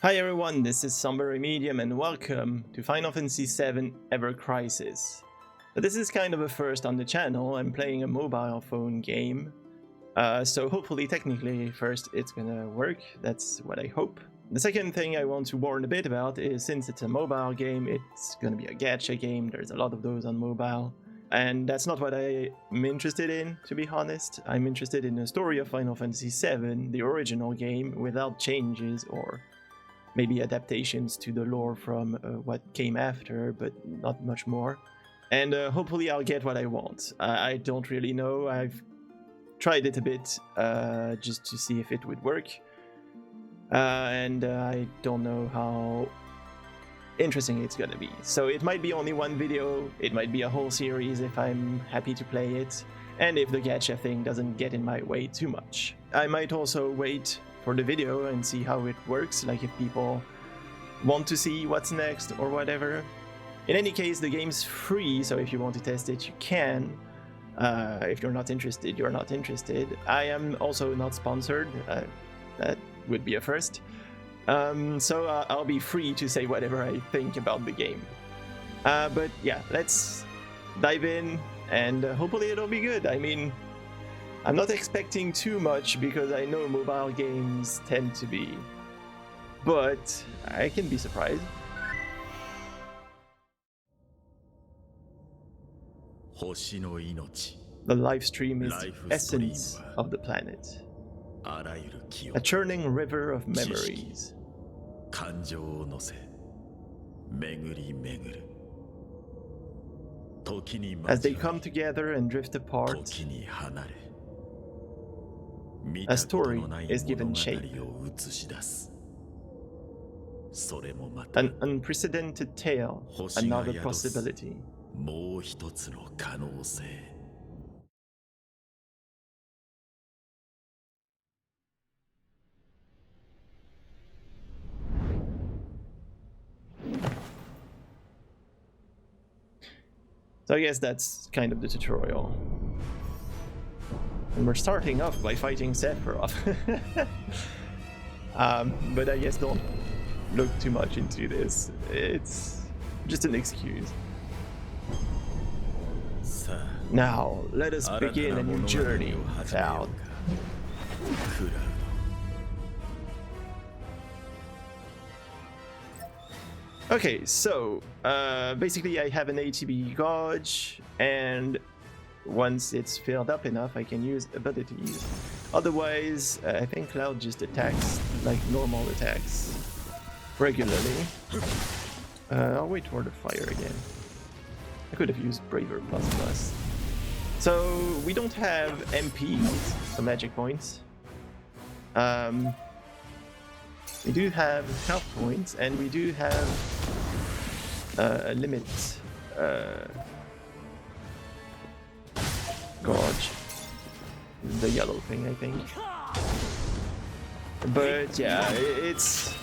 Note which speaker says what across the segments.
Speaker 1: Hi everyone, this is Somber Remedyum and welcome to Final Fantasy VII Ever Crisis. This is kind of a first on the channel. I'm playing a mobile phone game, so hopefully technically first it's gonna work, that's what I hope. The second thing I want to warn a bit about is since it's a mobile game, it's gonna be a gacha game, there's a lot of those on mobile. And that's not what I'm interested in, to be honest. I'm interested in the story of Final Fantasy VII, the original game, without changes or maybe adaptations to the lore from what came after, but not much more. And hopefully I'll get what I want. I don't really know. I've tried it a bit just to see if it would work. And I don't know how interesting it's gonna be. So it might be only one video, it might be a whole series if I'm happy to play it, and if the gacha thing doesn't get in my way too much. I might also wait for the video and see how it works, like if people want to see what's next or whatever. In any case, the game's free, so if you want to test it, you can. If you're not interested, you're not interested. I am also not sponsored, that would be a first. So I'll be free to say whatever I think about the game. But yeah, let's dive in and hopefully it'll be good. I mean, I'm not expecting too much because I know mobile games tend to be, but I can be surprised. The live stream is the essence of the planet, a churning river of memories. As they come together and drift apart, a story is given shape. An unprecedented tale, another possibility. So I guess that's kind of the tutorial. And we're starting off by fighting Sephiroth. But I guess don't look too much into this. It's just an excuse. Now, let us begin a new journey, Cloud. Okay, so basically I have an ATB gauge, and once it's filled up enough I can use abilities. Otherwise, I think Cloud just attacks like normal attacks regularly. I'll wait for the fire again. I could have used Braver ++. So we don't have MPs, so magic points. We do have health points, and we do have a limit gauge, the yellow thing, I think. But yeah, it's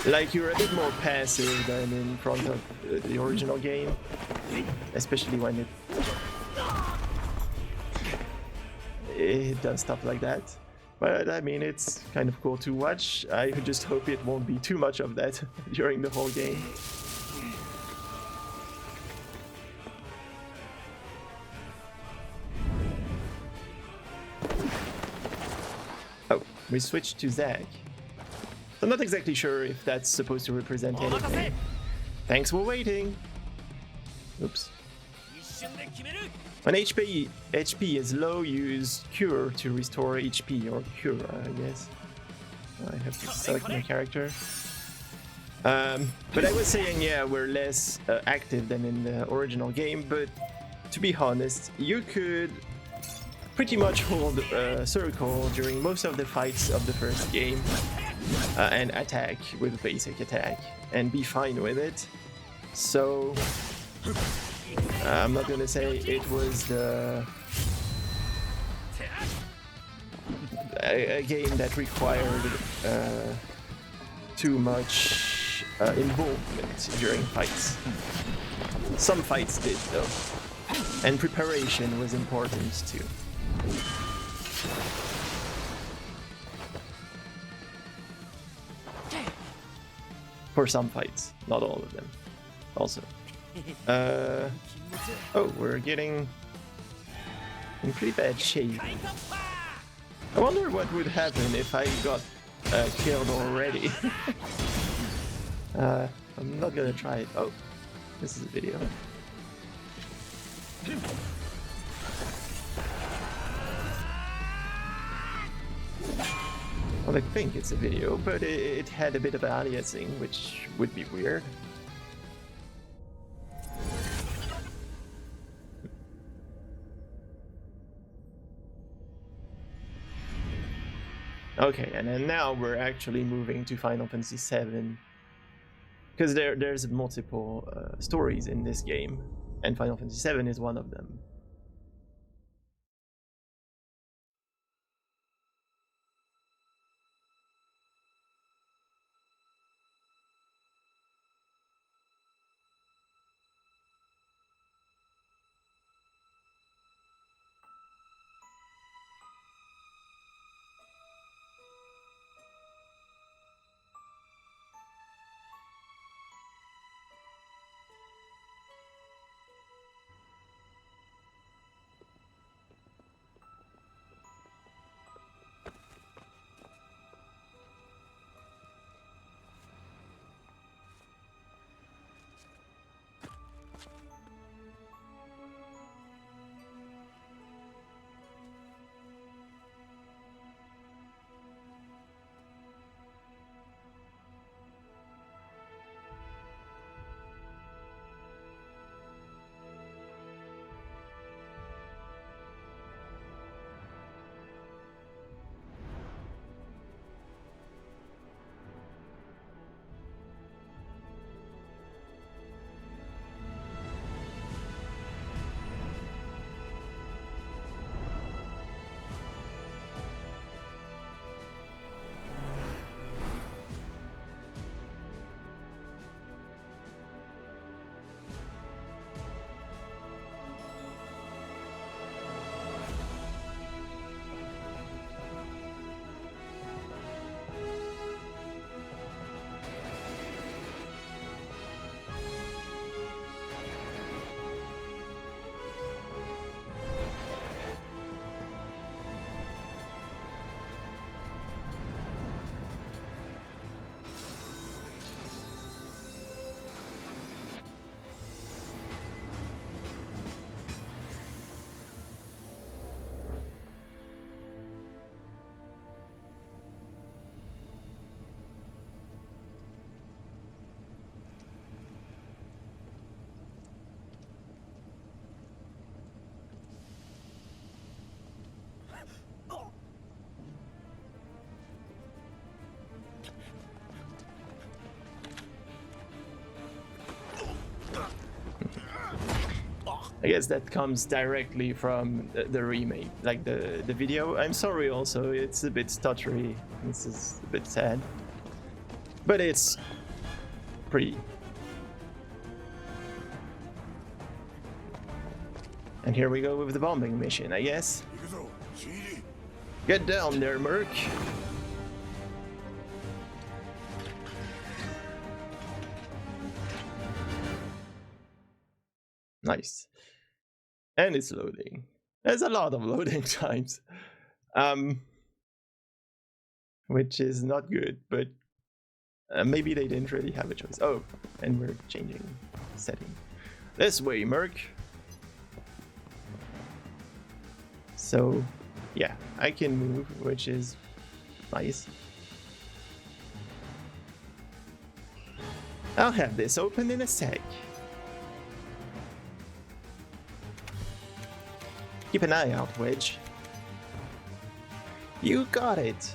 Speaker 1: like you're a bit more passive than in front of the original game, especially when it does stuff like that. But I mean, it's kind of cool to watch. I just hope it won't be too much of that during the whole game. Oh, we switched to Zag. I'm not exactly sure if that's supposed to represent anything. Thanks for waiting! Oops. When HP is low, use Cure to restore HP, or Cure, I guess. I have to select my character. But I was saying, yeah, we're less active than in the original game, but to be honest, you could pretty much hold a circle during most of the fights of the first game and attack with basic attack and be fine with it. So I'm not gonna say it was a game that required too much involvement during fights. Some fights did though, and preparation was important too. For some fights, not all of them. Also. Oh, we're getting in pretty bad shape. I wonder what would happen if I got killed already. I'm not gonna try it. Oh, this is a video. Well, I think it's a video, but it had a bit of aliasing, which would be weird. Okay, and then now we're actually moving to Final Fantasy VII, because there's multiple stories in this game, and Final Fantasy VII is one of them. I guess that comes directly from the remake, like the video. I'm sorry also, it's a bit stuttery. This is a bit sad. But it's pretty. And here we go with the bombing mission, I guess. Get down there, Merc. Nice. And it's loading. There's a lot of loading times. Which is not good, but maybe they didn't really have a choice. Oh, and we're changing setting. This way, Merc. So, yeah, I can move, which is nice. I'll have this open in a sec. Keep an eye out, Wedge. You got it!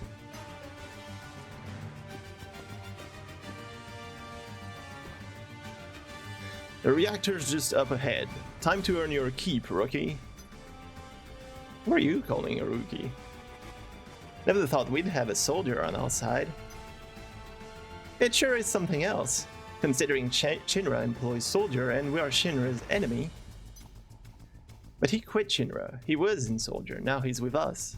Speaker 1: The reactor's just up ahead. Time to earn your keep, rookie. What are you calling a rookie? Never thought we'd have a soldier on our side. It sure is something else, considering Shinra employs soldier and we are Shinra's enemy. But he quit Shinra. He was in soldier, now he's with us.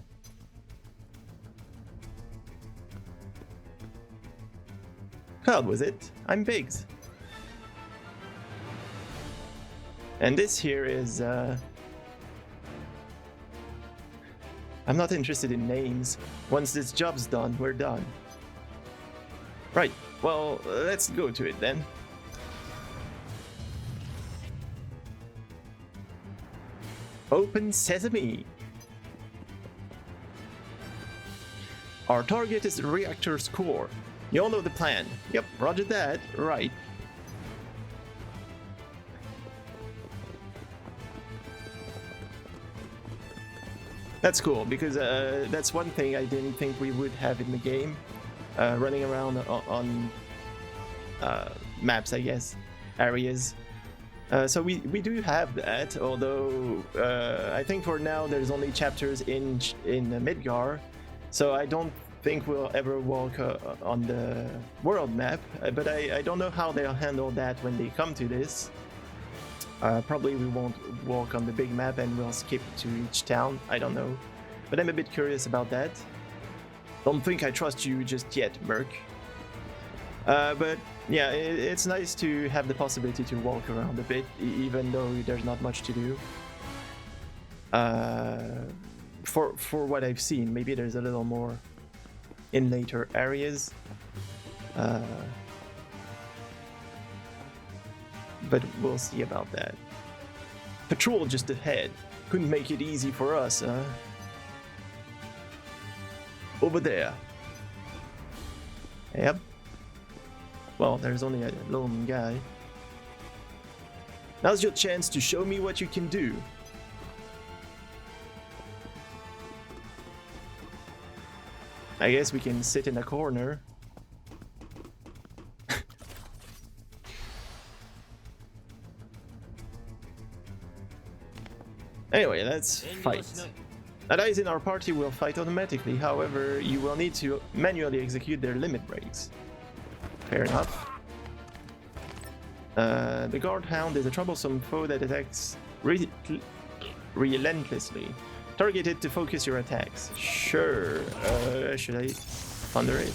Speaker 1: hell was it? I'm Biggs. And this here is... I'm not interested in names. Once this job's done, we're done. Right, well, let's go to it then. Open sesame! Our target is the reactor's core. You all know the plan. Yep, roger that. Right. That's cool, because that's one thing I didn't think we would have in the game. Running around on maps, I guess. Areas. So we do have that, although I think for now there's only chapters in Midgar. So I don't think we'll ever walk on the world map, but I don't know how they'll handle that when they come to this. Probably we won't walk on the big map and we'll skip to each town, I don't know. But I'm a bit curious about that. Don't think I trust you just yet, Merc. But yeah, it's nice to have the possibility to walk around a bit, even though there's not much to do. For what I've seen, maybe there's a little more in later areas. But we'll see about that. Patrol just ahead. Couldn't make it easy for us, huh? Over there. Yep. Well, there's only a lone guy. Now's your chance to show me what you can do. I guess we can sit in a corner. Anyway, let's fight. Allies in our party will fight automatically, however, you will need to manually execute their limit breaks. Fair enough. The Guard Hound is a troublesome foe that attacks relentlessly. Target it to focus your attacks. Sure. Should I Thunder it?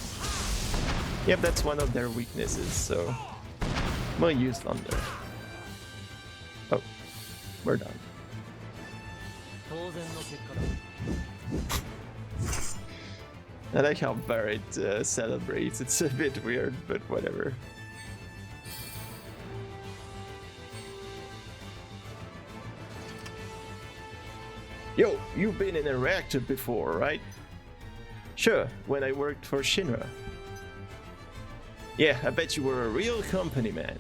Speaker 1: Yep, that's one of their weaknesses, so we'll use Thunder. Oh, we're done. I like how Barrett celebrates. It's a bit weird, but whatever. Yo, you've been in a reactor before, right? Sure, when I worked for Shinra. Yeah, I bet you were a real company man.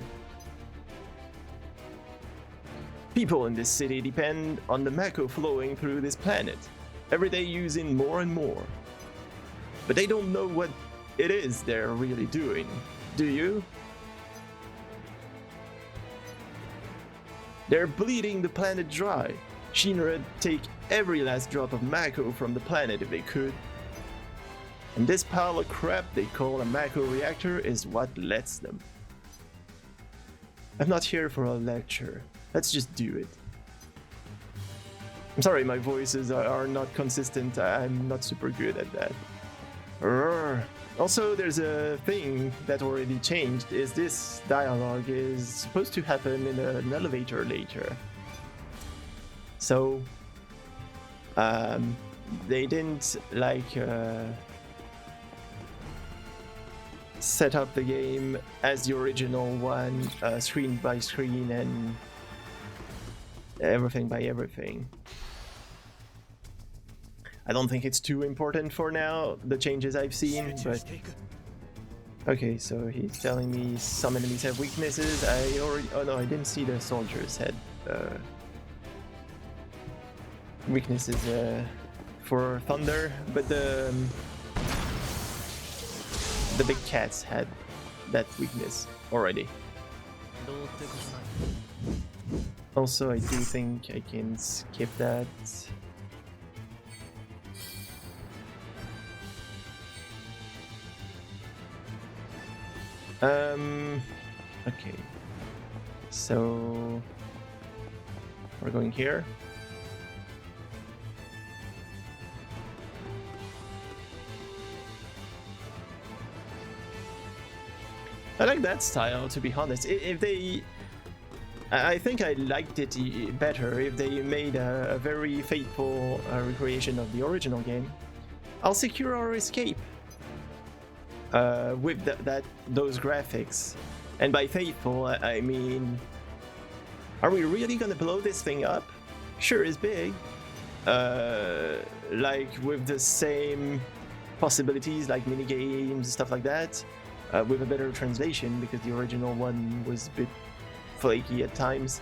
Speaker 1: People in this city depend on the Mako flowing through this planet, every day using more and more. But they don't know what it is they're really doing, do you? They're bleeding the planet dry. Shinra'd take every last drop of Mako from the planet if they could. And this pile of crap they call a Mako reactor is what lets them. I'm not here for a lecture. Let's just do it. I'm sorry, my voices are not consistent. I'm not super good at that. Also, there's a thing that already changed, is this dialogue is supposed to happen in an elevator later. So, they didn't set up the game as the original one, screen by screen and everything by everything. I don't think it's too important for now, the changes I've seen, but... Okay, so he's telling me some enemies have weaknesses. Oh no, I didn't see the soldiers had weaknesses for Thunder, but the big cats had that weakness already. Also, I do think I can skip that. Okay. So we're going here. I like that style, to be honest. If they... I think I liked it better if they made a very faithful recreation of the original game. I'll secure our escape with those graphics. And by faithful, I mean... Are we really gonna blow this thing up? Sure is big. Like with the same possibilities, like minigames, stuff like that. With a better translation, because the original one was a bit flaky at times.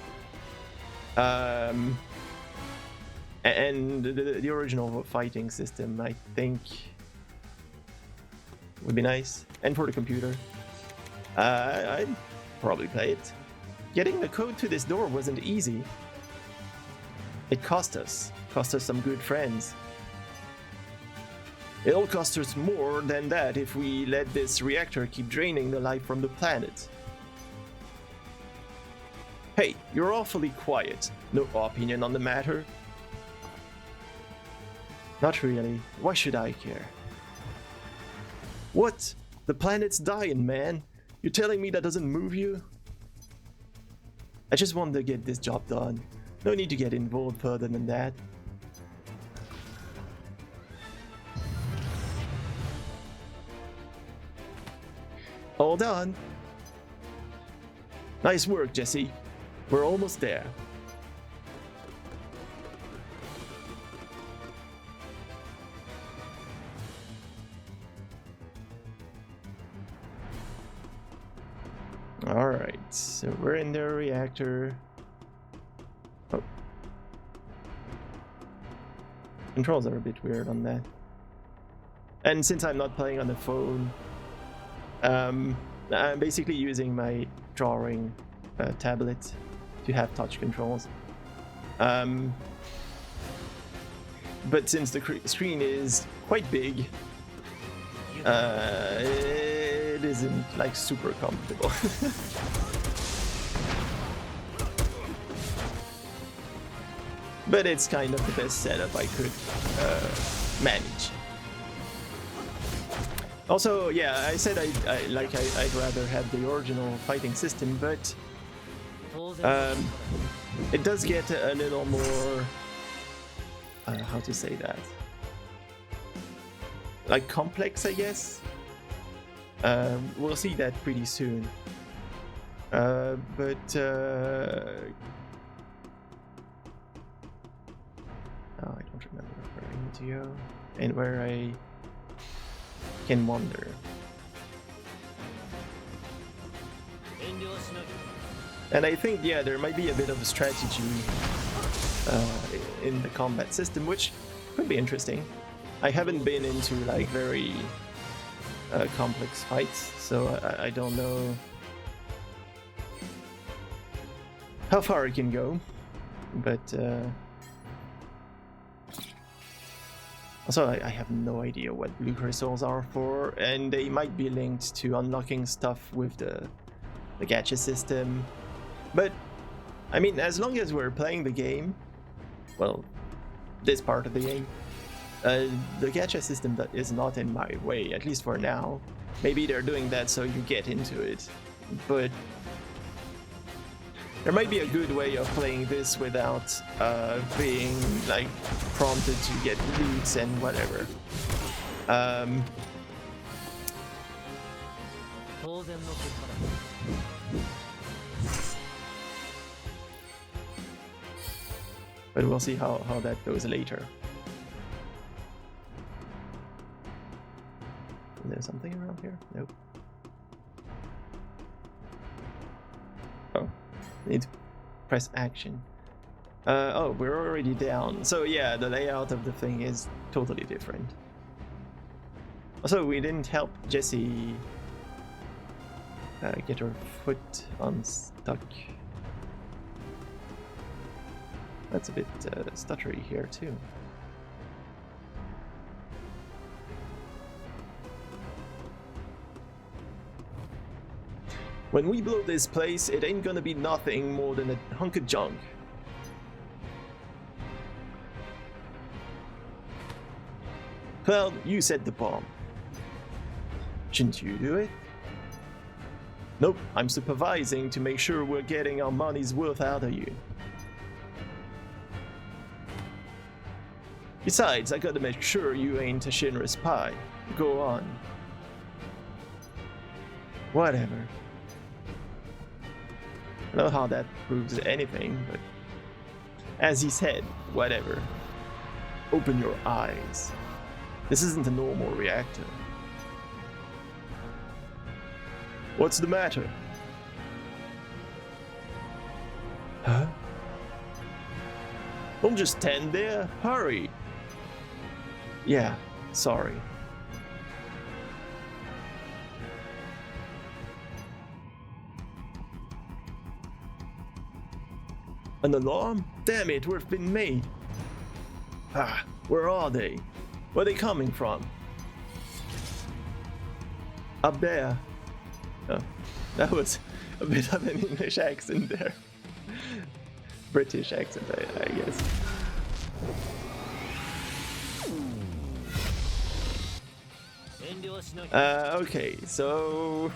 Speaker 1: And the original fighting system, I think, would be nice. And for the computer, I'd probably play it. Getting the code to this door wasn't easy. It cost us some good friends. It'll cost us more than that if we let this reactor keep draining the life from the planet. Hey, you're awfully quiet. No opinion on the matter? Not really. Why should I care? What? The planet's dying, man. You're telling me that doesn't move you? I just want to get this job done. No need to get involved further than that. All done. Nice work, Jesse. We're almost there. Alright, so we're in the reactor. Oh. Controls are a bit weird on that. And since I'm not playing on the phone, I'm basically using my drawing tablet to have touch controls. But since the screen is quite big, it isn't like super comfortable. But it's kind of the best setup I could manage. Also, yeah, I said I'd rather have the original fighting system, but it does get a little more, how to say that, like complex, I guess. We'll see that pretty soon. Oh, I don't remember where I need to go and where I can wander. And I think, yeah, there might be a bit of a strategy in the combat system, which could be interesting. I haven't been into like very complex fights, so I don't know how far it can go, but also I have no idea what blue crystals are for, and they might be linked to unlocking stuff with the gacha system. But I mean, as long as we're playing the game, well, this part of the game, the gacha system that is not in my way, at least for now. Maybe they're doing that so you get into it, but there might be a good way of playing this without being like prompted to get loots and whatever. But we'll see how that goes later. Is there something around here? Nope. Oh, need to press action. Oh, we're already down. So yeah, the layout of the thing is totally different. Also, we didn't help Jessie get her foot unstuck. That's a bit stuttery here too. When we blow this place, it ain't gonna be nothing more than a hunk of junk. Well, you set the bomb. Shouldn't you do it? Nope, I'm supervising to make sure we're getting our money's worth out of you. Besides, I gotta make sure you ain't a Shinra spy. Go on. Whatever. I don't know how that proves anything, but as he said, whatever. Open your eyes. This isn't a normal reactor. What's the matter? Huh? Don't just stand there. Hurry. Yeah, sorry. An alarm? Damn it, we've been made. Ah, where are they? Where are they coming from? Up there. Oh, that was a bit of an English accent there. British accent, I guess. Okay, so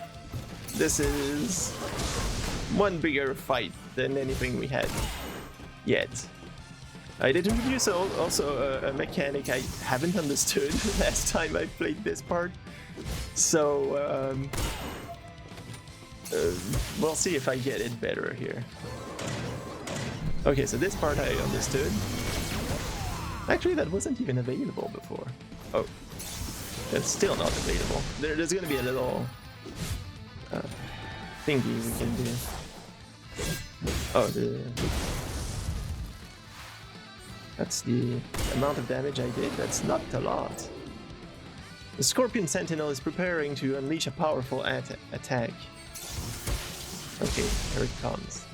Speaker 1: this is one bigger fight than anything we had yet. I did introduce also a mechanic I haven't understood last time I played this part, so we'll see if I get it better here. Okay, so this part I understood. Actually, that wasn't even available before. Oh, it's still not available. There's gonna be a little thingy we can do. Oh, that's the amount of damage I did. That's not a lot. The Scorpion Sentinel is preparing to unleash a powerful attack. Okay, here it comes.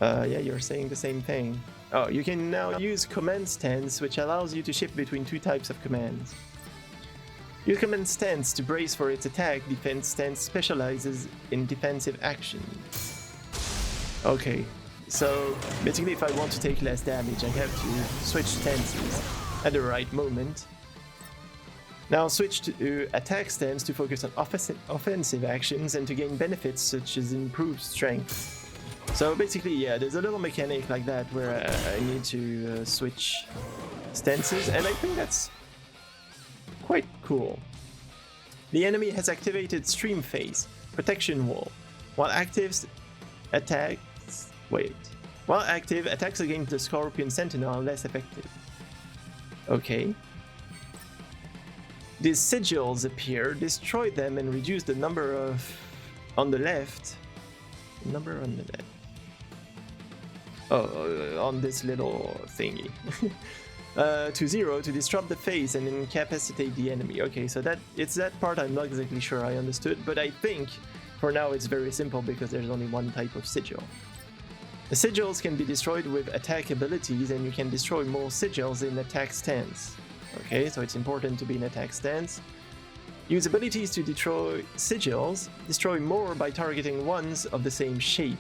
Speaker 1: Yeah, you're saying the same thing. Oh, you can now use command stance, which allows you to shift between two types of commands. Use command stance to brace for its attack. Defense stance specializes in defensive action. Okay, so basically if I want to take less damage, I have to switch stances at the right moment. Now switch to attack stance to focus on offensive actions and to gain benefits such as improved strength. So basically, yeah, there's a little mechanic like that where I need to switch stances, and I think that's quite cool. The enemy has activated Stream Phase, Protection Wall. While active, attacks against the Scorpion Sentinel are less effective. Okay. These sigils appear, destroy them and reduce the number of... on the left. Number on the left. Oh, on this little thingy. To 0 to disrupt the phase and incapacitate the enemy. Okay, so it's that part I'm not exactly sure I understood, but I think for now it's very simple because there's only one type of sigil. The sigils can be destroyed with attack abilities, and you can destroy more sigils in attack stance. Okay, so it's important to be in attack stance. Use abilities to destroy sigils. Destroy more by targeting ones of the same shape.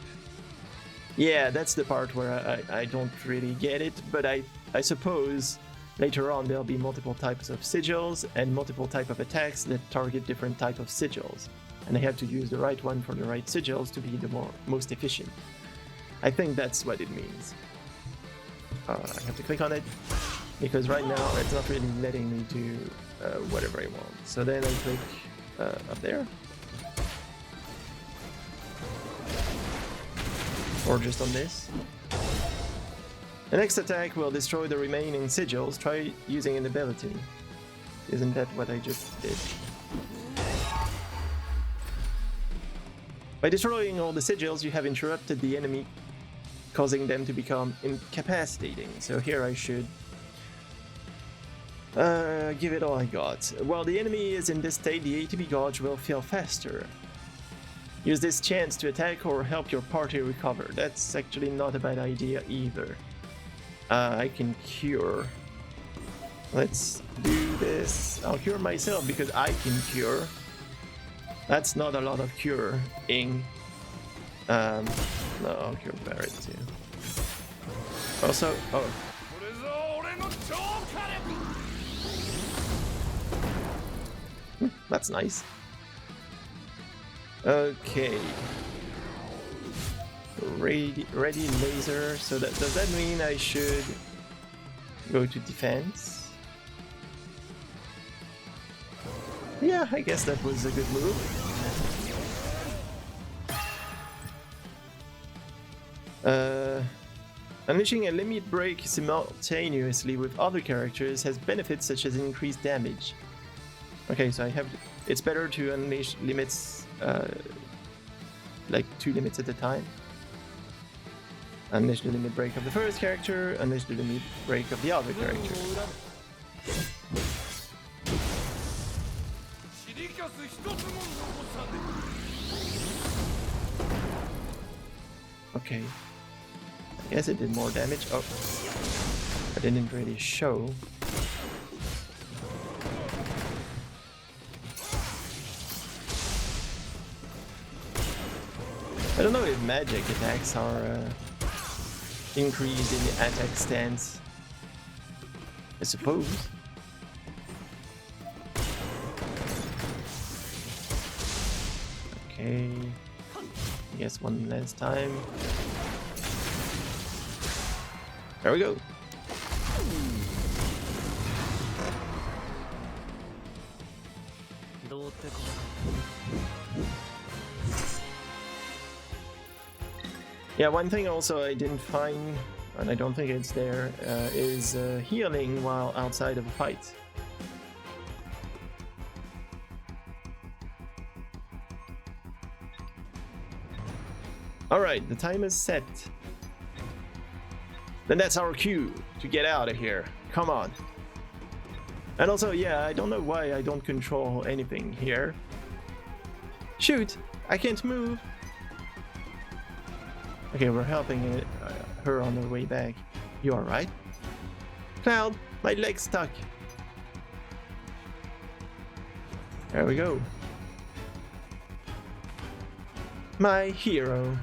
Speaker 1: Yeah, that's the part where I don't really get it, but I suppose later on there'll be multiple types of sigils and multiple types of attacks that target different types of sigils. And I have to use the right one for the right sigils to be the most efficient. I think that's what it means. I have to click on it, because right now it's not really letting me do whatever I want. So then I click up there. Or just on this. The next attack will destroy the remaining sigils. Try using an ability. Isn't that what I just did? By destroying all the sigils, you have interrupted the enemy, causing them to become incapacitating. So here I should give it all I got. While the enemy is in this state, the ATB gauge will feel faster. Use this chance to attack or help your party recover. That's actually not a bad idea either. I can cure. Let's do this. I'll cure myself because I can cure. That's not a lot of curing. No, I'll cure Barrett too. Also, oh. That's nice. Okay. Ready laser. So does that mean I should go to defense? Yeah, I guess that was a good move. Unleashing a limit break simultaneously with other characters has benefits such as increased damage. Okay, so it's better to unleash limits, like 2 limits at a time. Unleash the limit break of the first character, unleash the limit break of the other character. Okay. I guess it did more damage. Oh. I didn't really show. I don't know if magic attacks are increased in the attack stance. I suppose. Okay. I guess one last time. There we go. Yeah, one thing also I didn't find, and I don't think it's there, is healing while outside of a fight. Alright, the time is set. Then that's our cue to get out of here. Come on. And also, yeah, I don't know why I don't control anything here. Shoot! I can't move! Okay, we're helping her on her way back. You alright? Cloud, my leg's stuck. There we go. My hero.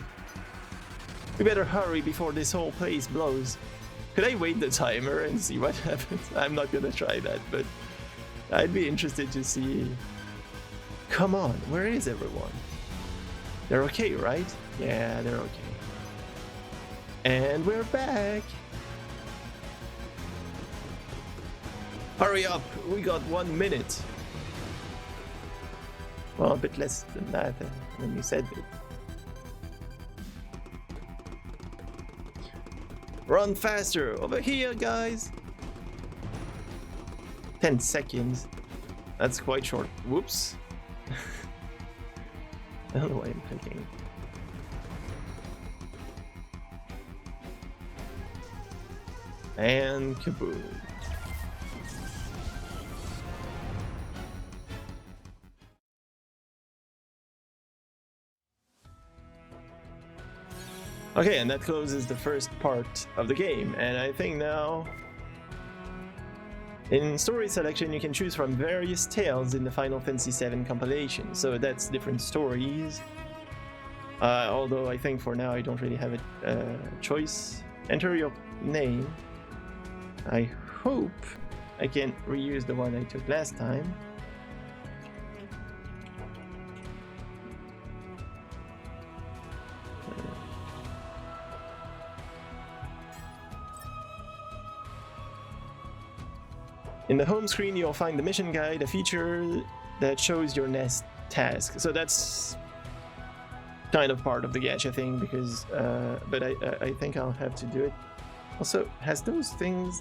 Speaker 1: We better hurry before this whole place blows. Could I wait the timer and see what happens? I'm not gonna try that, but I'd be interested to see. Come on, where is everyone? They're okay, right? Yeah, they're okay. And we're back! Hurry up! We got 1 minute! Well, a bit less than that when you said it. Run faster! Over here, guys! 10 seconds. That's quite short. Whoops. I don't know why I'm clicking. And kaboom. Okay, and that closes the first part of the game, and I think now in story selection you can choose from various tales in the Final Fantasy VII compilation, so that's different stories. Although I think for now I don't really have a choice. Enter your name. I hope I can reuse the one I took last time. In the home screen, you'll find the mission guide, a feature that shows your next task. So that's kind of part of the gacha thing, because, but I think I'll have to do it. Also, has those things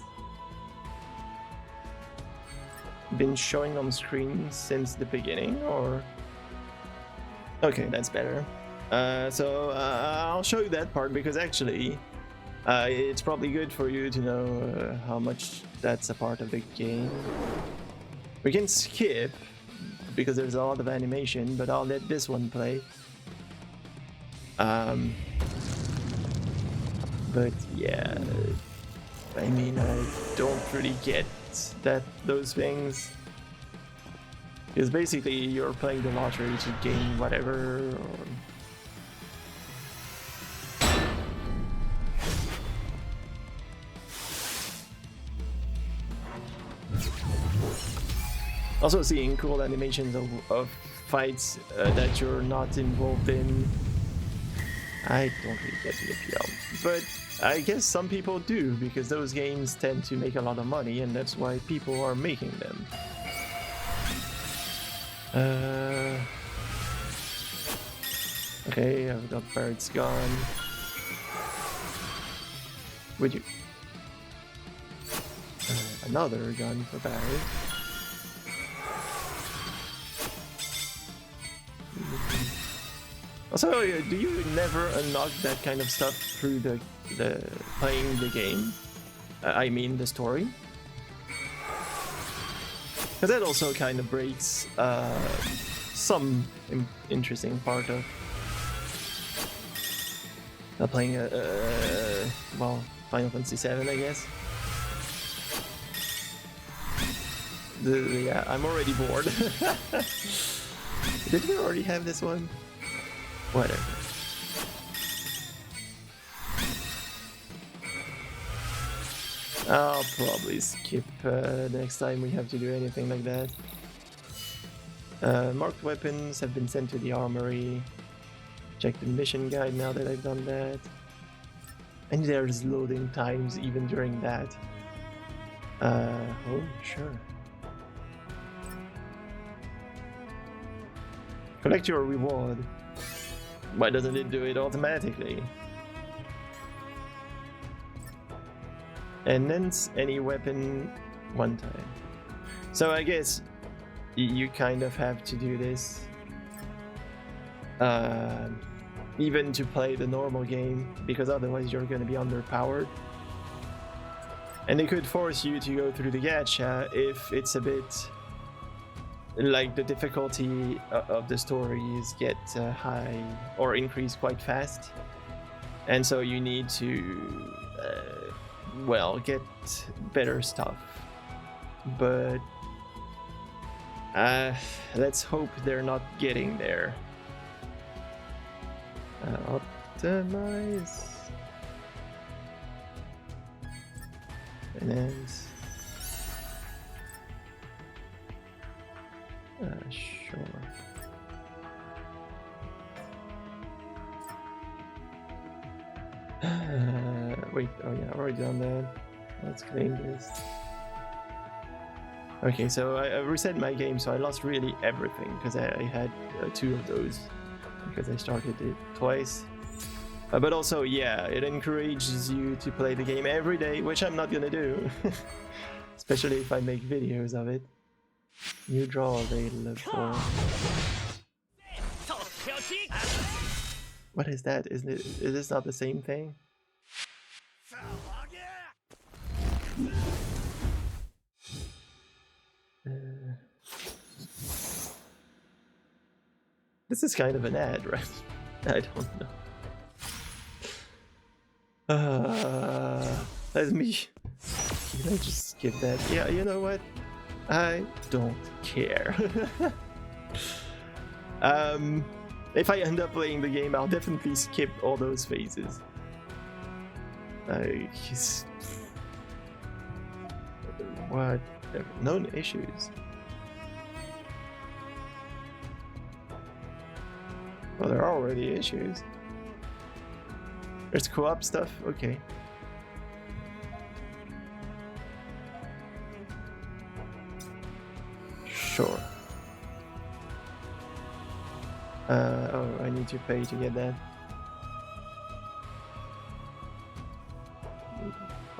Speaker 1: been showing on screen since the beginning, or? Okay, that's better. So I'll show you that part, because actually it's probably good for you to know how much that's a part of the game. We can skip because there's a lot of animation, but I'll let this one play. But yeah, I mean, I don't really get those things, because basically you're playing the lottery to gain whatever, or... Also seeing cool animations of fights that you're not involved in. I don't really get the appeal, but I guess some people do, because those games tend to make a lot of money, and that's why people are making them. Okay, I've got Barrett's gone. Would you? Another gun for Barrett. Also, do you never unlock that kind of stuff through the playing the game? I mean the story? Because that also kind of breaks some interesting part of playing well, Final Fantasy VII, I guess. Yeah, I'm already bored. Did we already have this one? Whatever. I'll probably skip next time we have to do anything like that. Marked weapons have been sent to the armory. Check the mission guide now that I've done that. And there's loading times even during that. Oh, sure. Collect your reward. Why doesn't it do it automatically? Enhance any weapon one time. So I guess you kind of have to do this even to play the normal game, because otherwise you're going to be underpowered. And it could force you to go through the gacha if it's a bit like the difficulty of the stories get high or increase quite fast, and so you need to well, get better stuff. But let's hope they're not getting there. Optimize. Finance. Sure. Wait, oh yeah, I've already done that. Let's claim this. Okay, so I reset my game, so I lost really everything, because I had 2 of those, because I started it twice. But also, yeah, it encourages you to play the game every day, which I'm not gonna do. Especially if I make videos of it. New draw available. What is that? Is this not the same thing? This is kind of an ad, right? I don't know. Let me... Can I just skip that? Yeah, you know what? I don't care. If I end up playing the game, I'll definitely skip all those phases. What? No issues. Well, there are already issues. There's co-op stuff? Okay. Sure. Oh, I need to pay to get that.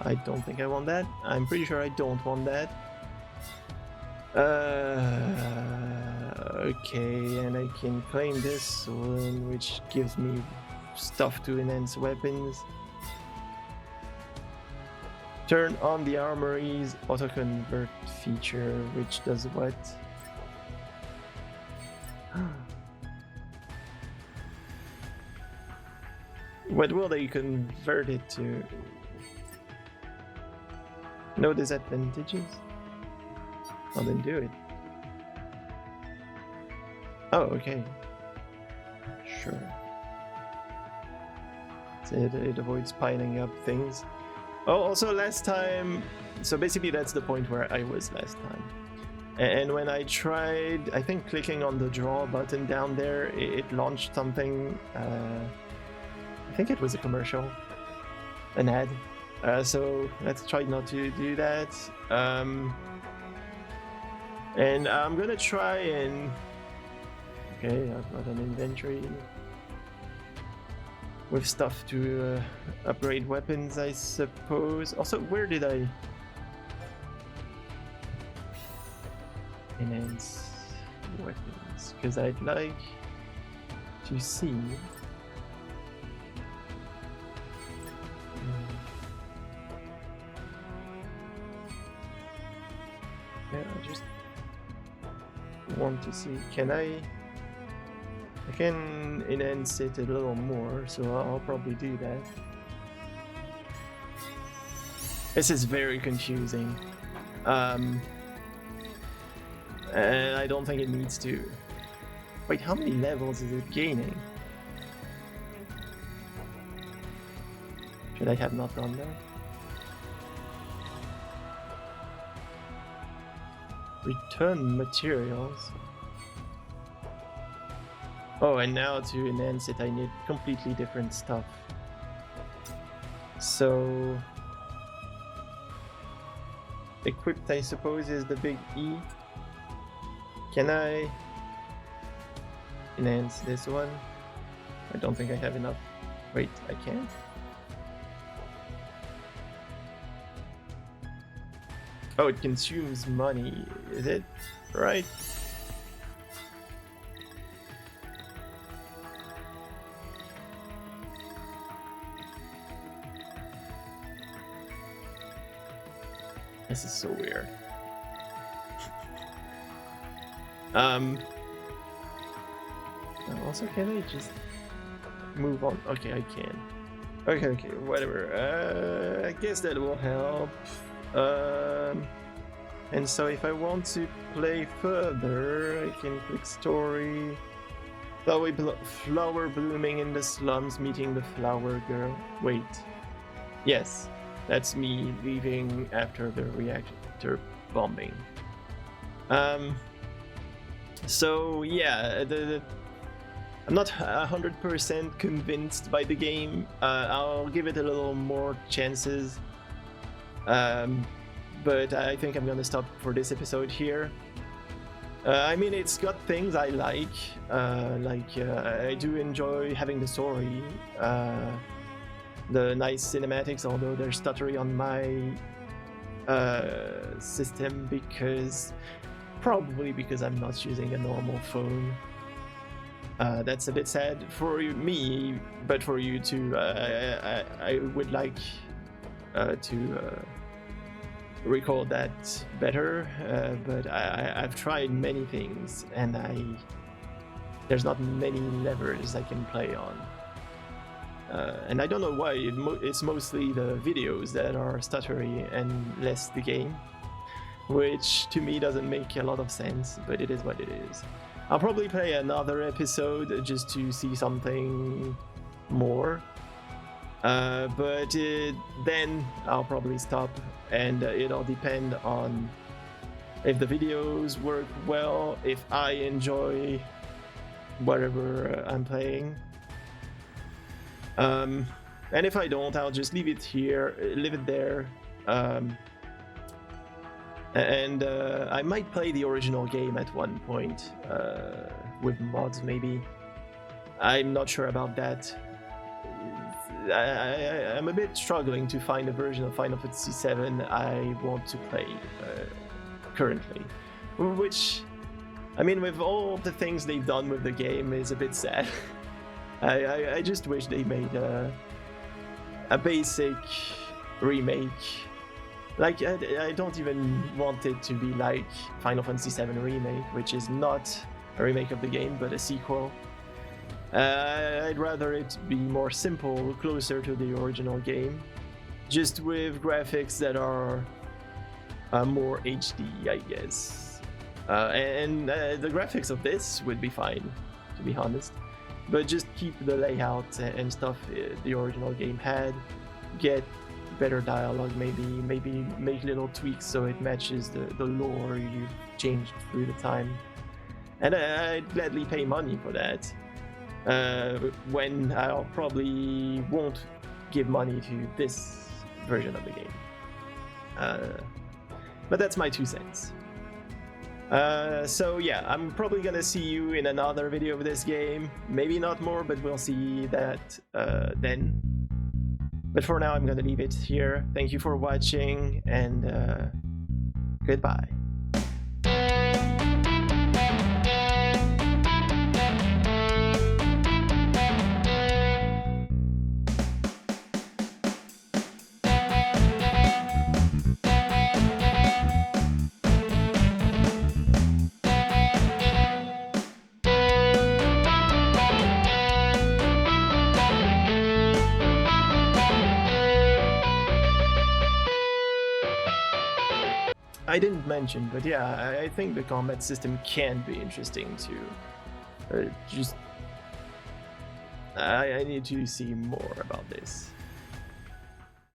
Speaker 1: I don't think I want that. I'm pretty sure I don't want that. Okay, and I can claim this one, which gives me stuff to enhance weapons. Turn on the armory's auto-convert feature, which does what? What will they convert it to? No disadvantages? Well, then do it. Oh, okay. Sure. So it avoids piling up things. Oh, also last time... So basically that's the point where I was last time. And when I tried, I think clicking on the draw button down there, it launched something. I think it was a commercial, an ad. So let's try not to do that. And I'm gonna try and... Okay, I've got an inventory with stuff to upgrade weapons, I suppose. Also, where did I... enhance weapons? Because I'd like to see... Yeah, I just want to see, can I can enhance it a little more, so I'll probably do that. This is very confusing. And I don't think it needs to. Wait, how many levels is it gaining? Should I have not done that? Return materials. Oh, and now to enhance it, I need completely different stuff. So... equipped, I suppose, is the big E. Can I enhance this one? I don't think I have enough. Wait, I can? Oh, it consumes money, is it? Right? This is so weird. Also, can I just move on? Okay, I can. Okay, whatever. I guess that will help. And so if I want to play further, I can click story. Flower blooming in the slums, meeting the flower girl. Wait. Yes, that's me leaving after the reactor bombing. So yeah, I'm not 100% convinced by the game. I'll give it a little more chances. But I think I'm gonna stop for this episode here. I mean, it's got things I like. I do enjoy having the story, the nice cinematics, although they're stuttery on my system probably because I'm not using a normal phone. That's a bit sad for me, but for you too. I would like to record that better, but I've tried many things, and there's not many levers I can play on. And I don't know why, it's mostly the videos that are stuttery and less the game, which to me doesn't make a lot of sense, but it is what it is. I'll probably play another episode just to see something more, but then I'll probably stop, and it'll depend on if the videos work well, if I enjoy whatever I'm playing. And if I don't, I'll just leave it here, leave it there. And I might play the original game at one point, with mods maybe. I'm not sure about that. I'm a bit struggling to find a version of Final Fantasy VII I want to play currently. Which, I mean, with all the things they've done with the game, is a bit sad. I just wish they made a basic remake. Like, I don't even want it to be like Final Fantasy VII Remake, which is not a remake of the game, but a sequel. I'd rather it be more simple, closer to the original game, just with graphics that are more HD, I guess. And the graphics of this would be fine, to be honest. But just keep the layout and stuff the original game had. Get better dialogue, maybe make little tweaks so it matches the lore you've changed through the time. And I'd gladly pay money for that. When I'll probably won't give money to this version of the game. But that's my 2 cents. So yeah, I'm probably gonna see you in another video of this game. Maybe not more, but we'll see that then. But for now, I'm gonna leave it here. Thank you for watching, and goodbye. I didn't mention, but yeah, I think the combat system can be interesting too. I need to see more about this.